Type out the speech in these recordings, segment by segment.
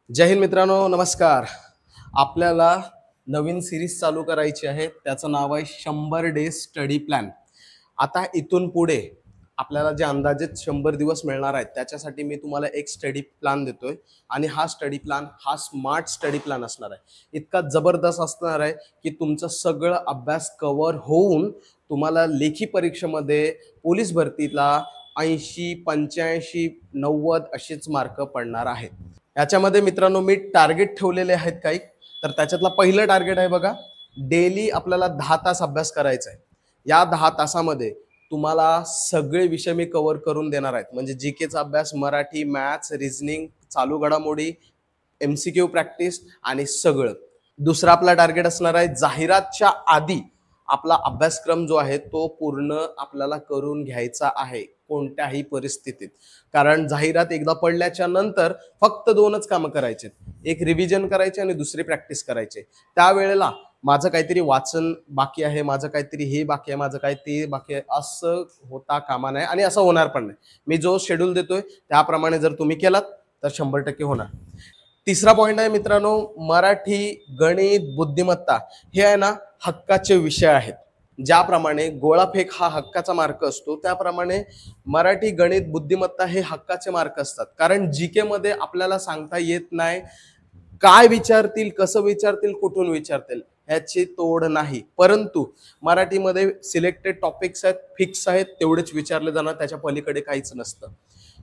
जय हिंद मित्रांनो, नमस्कार. आपल्याला नवीन सिरीज चालू करायची आहे. त्याचं नाव आहे 100 डेज स्टडी प्लॅन. आता इथून पुढे आपल्याला जे अंदाजित 100 दिवस मिळणार आहेत, त्याच्यासाठी मी तुम्हाला एक स्टडी प्लॅन देतोय आणि हा स्टडी प्लॅन हा स्मार्ट स्टडी प्लॅन असणार आहे. इतका जबरदस्त असणार आहे की तुमचं सगळं अभ्यास कव्हर होऊन तुम्हाला लेखी परीक्षेमध्ये पोलीस भरतीला 80, 85, 90 असेच मार्क पडणार आहेत. याच्यामध्ये मित्रांनो मी टार्गेट ठेवलेले आहेत काही. तर त्याच्यातला पहिलं टार्गेट आहे बघा, डेली आपल्याला 10 तास अभ्यास करायचा आहे. या 10 तासामध्ये तुम्हाला सगळे विषय मी कव्हर करून देणार आहेत. म्हणजे जीकेचा अभ्यास, मराठी, मॅथ्स, रिझनिंग, चालू घडामोडी, एमसीक्यू प्रॅक्टिस आणि सगळं. दुसरा आपला टार्गेट असणार आहे, जाहिरातच्या आधी आपला अभ्यासक्रम जो आहे तो पूर्ण आपल्याला करून घ्यायचा आहे कोणत्याही परिस्थितीत. कारण जाहिरात एकदा पडल्याच्या नंतर फक्त 2च कामं करायचे, एक रिव्हिजन करायचे आणि दुसरी प्रॅक्टिस करायचे. त्यावेळेला माझं काहीतरी वाचन बाकी आहे, माझं काहीतरी हे बाकी आहे, माझं काही ते बाकी आहे, असं होता कामा नये आणि असं होणार पण नाही. मी जो शेड्यूल देतोय त्याप्रमाणे जर तुम्ही केलात तर 100% होणार. तिसरा पॉइंट आहे मित्रांनो, मराठी, गणित, बुद्धिमत्ता हे आहे ना हक्काचे विषय आहेत. ज्याप्रमाणे गोळाफेक हा हक्काचा मार्क असतो, त्याप्रमाणे मराठी, गणित, बुद्धिमत्ता हे हक्काचे मार्क असतात. कारण जीके मध्ये आपल्याला सांगता येत नाही काय विचारतील, कसं विचारतील, कुठून विचारतील, ह्याची तोड नाही. परंतु मराठीमध्ये सिलेक्टेड टॉपिक्स आहेत, फिक्स आहेत, तेवढेच विचारले जाणार, त्याच्या पलीकडे काहीच नसतं.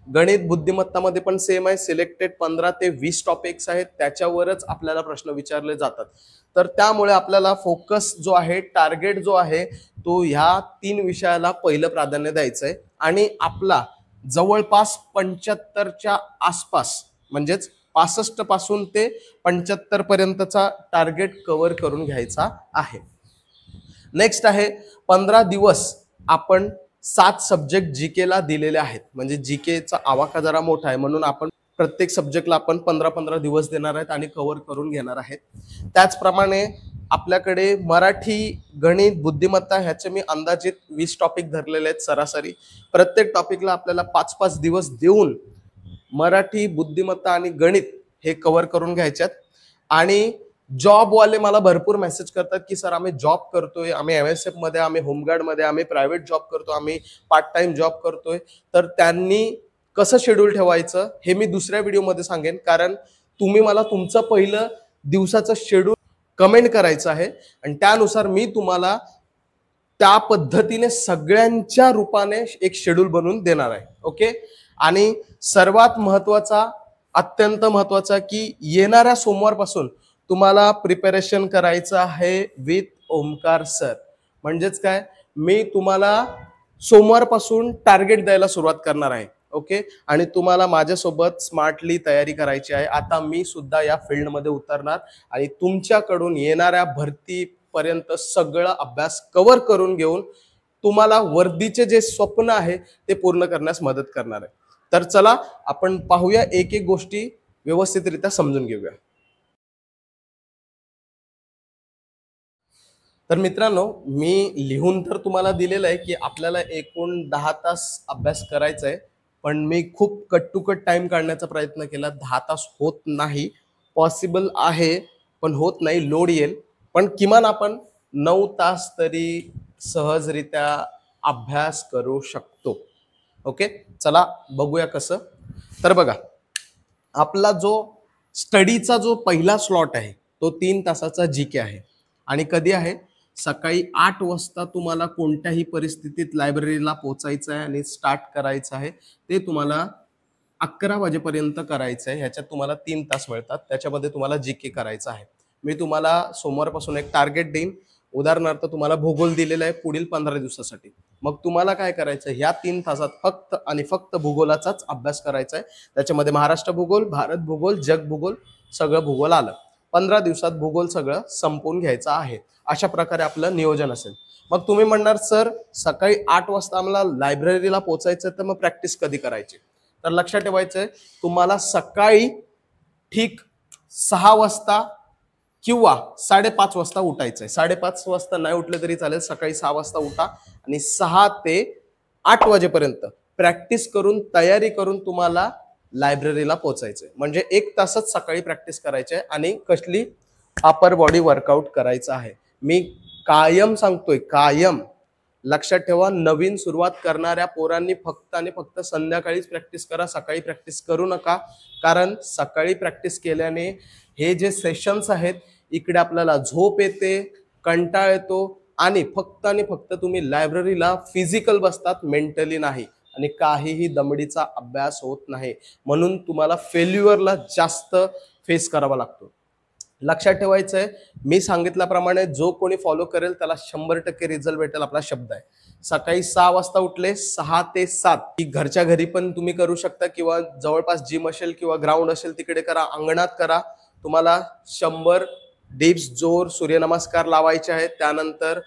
गणित बुद्धिमत्तामध्ये पण सेम आहे, सिलेक्टेड 15 ते 20 टॉपिक्स आहेत, त्याच्यावरच आपल्याला प्रश्न विचारले जातात. तर त्यामुळे आपल्याला फोकस जो आहे, टार्गेट जो आहे, तो ह्या 3 विषयाला पहिलं प्राधान्य द्यायचं आहे आणि आपला जवळपास 75च्या आसपास म्हणजेच 65 पासून ते 75 पर्यंतचा टार्गेट कव्हर करून घ्यायचा आहे. नेक्स्ट आहे 15 दिवस आपण 7 सब्जेक्ट जीकेला दिलेले आहेत. म्हणजे जीकेचा आवाका जरा मोठा आहे म्हणून आपण प्रत्येक सब्जेक्टला आपण 15-15 दिवस देणार आहेत आणि कव्हर करून घेणार आहेत. त्याचप्रमाणे आपल्याकडे मराठी, गणित, बुद्धिमत्ता ह्याचे मी अंदाजित 20 टॉपिक धरलेले आहेत सरासरी. प्रत्येक टॉपिकला आपल्याला 5-5 दिवस देऊन मराठी, बुद्धिमत्ता आणि गणित हे कव्हर करून घ्यायच्यात. आणि जॉबवाले मला भरपूर मेसेज करतात की सर आम्ही जॉब करतोय, आम्ही MSF मध्ये, आम्ही होमगार्ड मध्ये, आम्ही प्रायव्हेट जॉब करतो, आम्ही पार्ट टाइम जॉब करतोय. तर त्यांनी कसं शेड्यूल ठेवायचं हे मी दुसऱ्या व्हिडिओमध्ये सांगेन. कारण तुम्ही मला तुमचं पहिलं दिवसाचं शेड्यूल कमेंट करायचं आहे आणि त्यानुसार मी तुम्हाला त्या पद्धतीने सगळ्यांच्या रूपाने एक शेड्यूल बनवून देणार आहे. ओके. आणि सर्वात महत्वाचा, अत्यंत महत्वाचा की येणाऱ्या सोमवारपासून तुम्हाला प्रिपरेशन करायचं आहे विथ ओमकार सर. म्हणजेच काय, मी तुम्हाला सोमवारपासून टार्गेट द्यायला सुरुवात करणार आहे. ओके. आणि तुम्हाला माझ्यासोबत स्मार्टली तयारी करायची आहे. आता मी सुद्धा या फील्डमध्ये उतरणार आणि तुमच्याकडून येणाऱ्या भरतीपर्यंत सगळं अभ्यास कव्हर करून घेऊन तुम्हाला वर्दीचे जे स्वप्न आहे ते पूर्ण करण्यास मदत करणार आहे. तर चला आपण पाहूया, एक एक गोष्टी व्यवस्थितरित्या समजून घेऊया. तर मित्रांनो, मी लिहून तर तुम्हाला दिलेलं आहे की आपल्याला एकूण 10 तास अभ्यास करायचा आहे. पण मी खूप कट टू कट टाइम काढण्याचा प्रयत्न केला. 10 तास होत नाही, पॉसिबल आहे पण होत नाही, लोड येईल. पण किमान आपण 9 तास तरी सहजरित्या अभ्यास करू शकतो. ओके. चला बघूया कसं. तर बघा, आपला जो स्टडीचा जो पहिला स्लॉट आहे तो 3 तासाचा जीके आहे. आणि कधी आहे, सकाळी 8 वाजता तुम्हाला कोणत्याही परिस्थितीत लायब्ररीला पोहोचायचं आहे आणि स्टार्ट करायचं आहे. ते तुम्हाला 11 वाजेपर्यंत करायचं आहे. ह्याच्यात तुम्हाला 3 तास मिळतात. त्याच्यामध्ये तुम्हाला जीके करायचं आहे. मी तुम्हाला सोमवारपासून एक टार्गेट देईन. उदाहरणार्थ तुम्हाला भूगोल दिलेला आहे पुढील 15 दिवसासाठी. मग तुम्हाला काय करायचं, ह्या 3 तासात फक्त आणि फक्त भूगोलाचाच अभ्यास करायचा आहे. त्याच्यामध्ये महाराष्ट्र भूगोल, भारत भूगोल, जग भूगोल, सगळं भूगोल आलं. 15 दिवसात भूगोल सगळं संपवून घ्यायचं आहे. अशा प्रकारे आपलं नियोजन असेल. मग तुम्ही म्हणणार सर सकाळी 8 वाजता आम्हाला लायब्ररीला पोहोचायचं, तर मग प्रॅक्टिस कधी करायची? तर लक्षात ठेवायचंय, तुम्हाला सकाळी ठीक 6 वाजता किंवा 5:30 वाजता उठायचंय. 5:30 वाजता नाही उठलं तरी चालेल, सकाळी 6 वाजता उठा आणि 6 ते 8 वाजेपर्यंत प्रॅक्टिस करून, तयारी करून तुम्हाला लायब्ररीला पोहोचायचंय. म्हणजे 1 तासच सकाळी प्रॅक्टिस करायची आहे आणि कसली अपर बॉडी वर्कआउट करायचं आहे. मी कायम सांगतोय, कायम लक्षात ठेवा, नवीन सुरुवात करणाऱ्या पोरांनी फक्त आणि फक्त संध्याकाळीच प्रॅक्टिस करा, सकाळी प्रॅक्टिस करू नका. कारण सकाळी प्रॅक्टिस केल्याने हे जे सेशन्स आहेत, इकडे आपल्याला झोप येते, कंटाळ येतो आणि फक्त तुम्ही लायब्ररीला फिजिकल बसतात, मेंटली नाही, आणि काहीही दमडीचा अभ्यास होत नाही. म्हणून तुम्हाला फेल्युअरला जास्त फेस करावा लागतो. लक्षात ठेवायचं आहे, मी सांगितल्याप्रमाणे जो कोणी फॉलो करेल त्याला 100% रिझल्ट भेटेल, आपला शब्द आहे. सकाळी 6 वाजता उठले, 6 ते 7 की घरच्या घरी पण तुम्ही करू शकता, किंवा जवळपास जिम असेल किंवा ग्राउंड असेल तिकडे करा, अंगणात करा. तुम्हाला 100 डिप्स जोर सूर्यनमस्कार लावायचे आहेत. त्यानंतर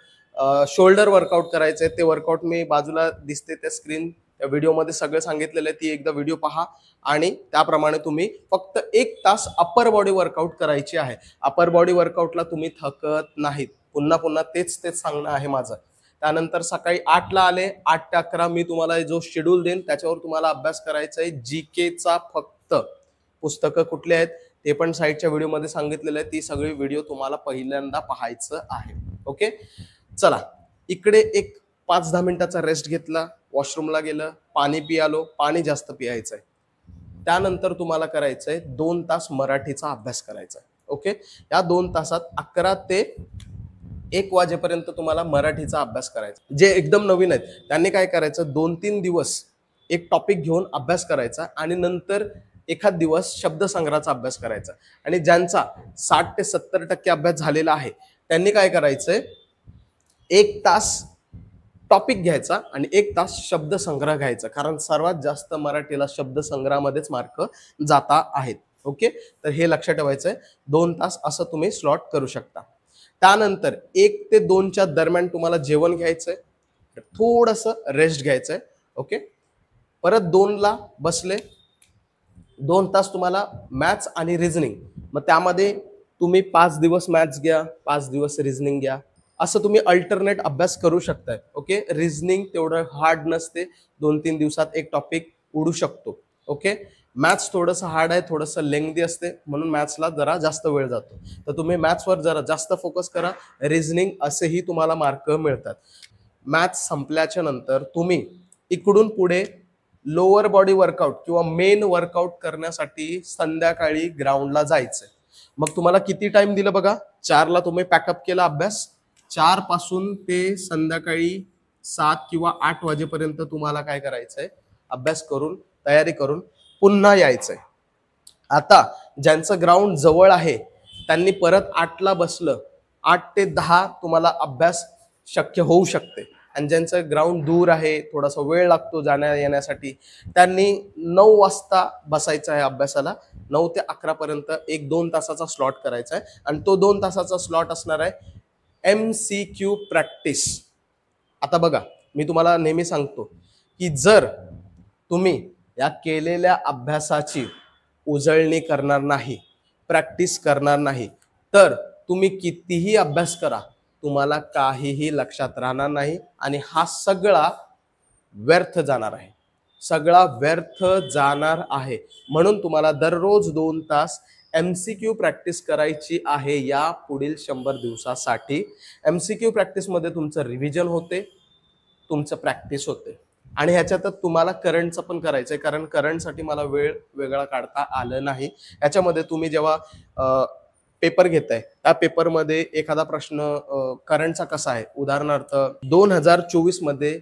शोल्डर वर्कआउट करायचे. ते वर्कआउट मी बाजूला दिसते त्या स्क्रीन व्हिडिओमध्ये सगळं सांगितलेलं आहे, ती एकदा व्हिडिओ पहा आणि त्याप्रमाणे तुम्ही फक्त 1 तास अपर बॉडी वर्कआउट करायची आहे. अपर बॉडी वर्कआउटला तुम्ही थकत नाहीत. पुन्हा तेच सांगणं आहे माझं. त्यानंतर सकाळी 8ला आले, 8 ते 11 मी तुम्हाला जो शेड्यूल देईन त्याच्यावर तुम्हाला अभ्यास करायचा आहे. जीकेचा फक्त. पुस्तकं कुठले आहेत ते पण साईडच्या व्हिडिओमध्ये सांगितलेलं आहे. ती सगळी व्हिडिओ तुम्हाला पहिल्यांदा पाहायचं आहे. ओके, चला. इकडे एक 5-10 मिनिटाचा रेस्ट घेतला, वॉशरूमला गेलं, पाणी पियालो. पाणी जास्त पियायचं आहे. त्यानंतर तुम्हाला करायचंय 2 तास मराठीचा अभ्यास करायचा आहे. ओके, या 2 तासात 11 ते 1 वाजेपर्यंत तुम्हाला मराठीचा अभ्यास करायचा. जे एकदम नवीन आहेत त्यांनी काय करायचं, 2-3 दिवस एक टॉपिक घेऊन अभ्यास करायचा आणि नंतर एखाद दिवस शब्दसंग्रहाचा अभ्यास करायचा. आणि ज्यांचा 60 ते 70% अभ्यास झालेला आहे त्यांनी काय करायचंय, 1 तास टॉपिक घ्यायचा आणि 1 तास शब्दसंग्रह घ्यायचा. कारण सर्वात जास्त मराठीला शब्दसंग्रहामध्येच मार्क जाता आहेत. ओके, तर हे लक्षात ठेवायचं आहे. 2 तास असं तुम्ही स्लॉट करू शकता. त्यानंतर 1 ते 2च्या दरम्यान तुम्हाला जेवण घ्यायचंय, थोडंसं रेस्ट घ्यायचंय. ओके, परत 2ला बसले, 2 तास तुम्हाला मॅथ्स आणि रिझनिंग. मग त्यामध्ये तुम्ही 5 दिवस मॅथ्स घ्या, 5 दिवस रिझनिंग घ्या, असं तुम्ही अल्टरनेट अभ्यास करू शकताय. ओके, रिझनिंग तेवढं हार्ड नसते, 2-3 दिवसात एक टॉपिक उडू शकतो. ओके, मॅथ्स थोडंसं हार्ड आहे, थोडंसं लेंथी असते, म्हणून मॅथ्सला जरा जास्त वेळ जातो. तर तुम्ही मॅथ्सवर जरा जास्त फोकस करा. रिझनिंग असेही तुम्हाला मार्क मिळतात. मॅथ्स संपल्याच्या नंतर तुम्ही इकडून पुढे लोअर बॉडी वर्कआउट किंवा मेन वर्कआउट करण्यासाठी संध्याकाळी ग्राउंडला जायचंय. मग तुम्हाला किती टाइम दिलं बघा, 4ला तुम्ही पॅकअप केला अभ्यास, 4 पासून ते संध्याकाळी 7 किंवा 8 वाजेपर्यंत तुम्हाला काय करायचंय, अभ्यास करून तयारी करून पुन्हा यायचंय. आता ज्यांचं ग्राउंड जवळ आहे त्यांनी परत 8ला बसलं, 8 ते 10 तुम्हाला अभ्यास शक्य होऊ शकते. आणि ज्यांचं ग्राउंड दूर आहे, थोडासा वेळ लागतो जाण्या येण्यासाठी, त्यांनी 9 वाजता बसायचं आहे अभ्यासाला. 9 ते 11 पर्यंत 1-2 तासाचा स्लॉट करायचा आहे. आणि तो 2 तासाचा स्लॉट असणार आहे MCQ प्रॅक्टिस. आता बघा, मी तुम्हाला नेहमी सांगतो की जर तुम्ही या केलेल्या अभ्यासाची उजळणी करणार नाही, प्रॅक्टिस करणार नाही, तर तुम्ही कितीही अभ्यास करा, तुम्हाला काहीही लक्षात राहणार नाही आणि हा सगळा व्यर्थ जाणार आहे. सगळा व्यर्थ जाणार आहे. म्हणून तुम्हाला दररोज 2 तास MCQ प्रॅक्टिस करायची आहे या पुढील 100 दिवसासाठी. MCQ प्रॅक्टिसमध्ये तुमचं रिव्हिजन होते, तुमचं प्रॅक्टिस होते. आणि ह्याच्यात तुम्हाला करंटचं पण करायचं आहे, कारण करंटसाठी मला वेळ वेगळा काढता आलं नाही. याच्यामध्ये तुम्ही जेव्हा पेपर घेताय त्या पेपरमध्ये एखादा प्रश्न करंटचा कसा आहे, उदाहरणार्थ 2024 मध्ये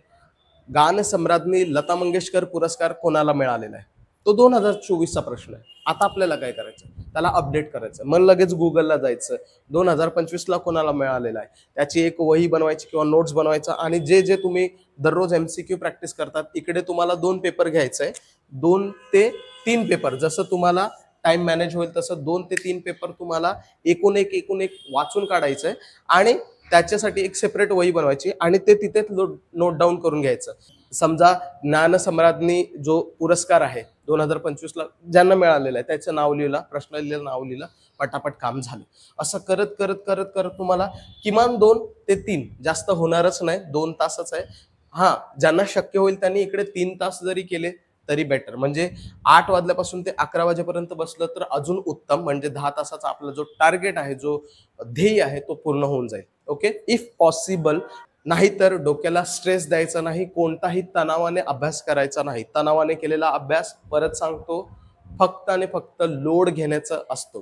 गानसम्राज्ञी लता मंगेशकर पुरस्कार कोणाला मिळालेला आहे, तो 2024चा प्रश्न आहे. आता आपल्याला काय करायचं, त्याला अपडेट करायचं. मग लगेच गुगलला जायचं, 2025ला कोणाला मिळालेला आहे, त्याची एक वही बनवायची किंवा नोट्स बनवायचा. आणि जे तुम्ही दररोज MCQ प्रॅक्टिस करतात, इकडे तुम्हाला 2 पेपर घ्यायचं आहे, 2 ते 3 पेपर. जसं तुम्हाला टाइम मॅनेज होईल तसं 2 ते 3 पेपर तुम्हाला एकूण एक वाचून काढायचं आहे आणि त्याच्यासाठी एक सेपरेट वही बनवायची आणि ते तिथेच नोट डाऊन करून घ्यायचं. समजा ज्ञानसम्राज्ञी जो पुरस्कार आहे 2025ला ज्यांना मिळालेला आहे त्याचं नाव लिहिलं, प्रश्न लिहिलं, नाव लिहिलं, पटापट काम झालं. असं करत करत करत करत तुम्हाला किमान 2 ते 3, जास्त होणारच नाही, 2 तासच आहे. हां, ज्यांना शक्य होईल त्यांनी इकडे 3 तास जरी केले तरी बेटर. म्हणजे 8 वाजल्यापासून ते 11 वाजेपर्यंत बसलं तर अजून उत्तम. म्हणजे 10 तासाचा आपला जो टार्गेट आहे, जो ध्येय आहे तो पूर्ण होऊन जाईल. Okay, if possible. नाहीतर डोक्याला स्ट्रेस द्यायचा नाही, कोणताही तणावाने अभ्यास करायचा नाही. तणावाने केलेला अभ्यास, परत सांगतो, फक्त आणि फक्त लोड घेण्याचा असतो,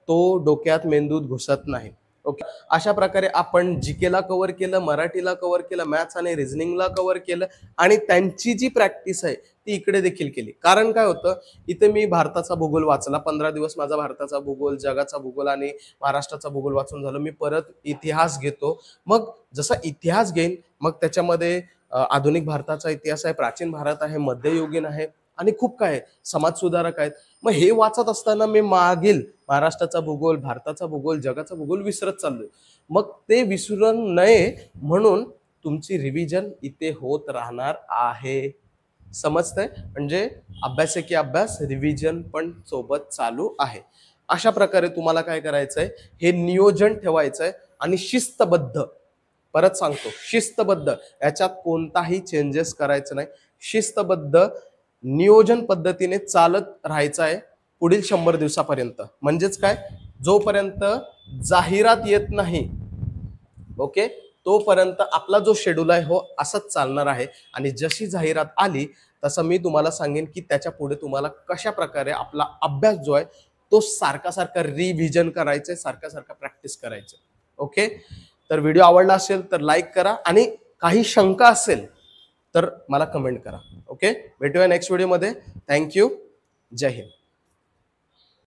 तो डोक्यात मेंदूत घुसत नाही. ओके, अशा प्रकारे आपण जीकेला कव्हर केलं, मराठीला कव्हर केलं, मॅथ्स आणि रिझनिंगला कव्हर केलं आणि त्यांची जी प्रॅक्टिस आहे ती इकडे देखील केली. कारण काय होतं, इथे मी भारताचा भूगोल वाचला, 15 दिवस माझा भारताचा भूगोल, जगाचा भूगोल आणि महाराष्ट्राचा भूगोल वाचून झालं. मी परत इतिहास घेतो. मग जसा इतिहास घेईन, मग त्याच्यामध्ये आधुनिक भारताचा इतिहास आहे, प्राचीन भारत आहे, मध्ययुगीन आहे आणि खूप काय, समाजसुधारक आहेत. मग हे वाचत असताना मी मागील महाराष्ट्राचा भूगोल, भारताचा भूगोल, जगाचा भूगोल विसरत चाललोय. मग ते विसरू नये म्हणून तुमची रिव्हिजन इथे होत राहणार आहे. समजतंय? म्हणजे अभ्यास की अभ्यास, रिव्हिजन पण सोबत चालू आहे. अशा प्रकारे तुम्हाला काय करायचंय, हे नियोजन ठेवायचंय आणि शिस्तबद्ध, परत सांगतो, शिस्तबद्ध, याच्यात कोणताही चेंजेस करायचं नाही. शिस्तबद्ध नियोजन पद्धतीने चालत राहायचं आहे पुढील 100 दिवसापर्यंत. म्हणजेच काय, जोपर्यंत जाहिरात येत नाही, ओके, तोपर्यंत आपला जो शेड्यूल आहे हो असंच चालणार आहे. आणि जशी जाहिरात आली तसं मी तुम्हाला सांगेन की त्याच्या पुढे तुम्हाला कशा प्रकारे आपला अभ्यास जो आहे तो सारखा सारखा रिव्हिजन करायचंय, सारखा सारखा प्रॅक्टिस करायचं. ओके, तर व्हिडिओ आवडला असेल तर लाईक करा आणि काही शंका असेल तर मला कमेंट करा. ओके, भेटूया नेक्स्ट व्हिडिओमध्ये. थँक्यू. जय हिंद.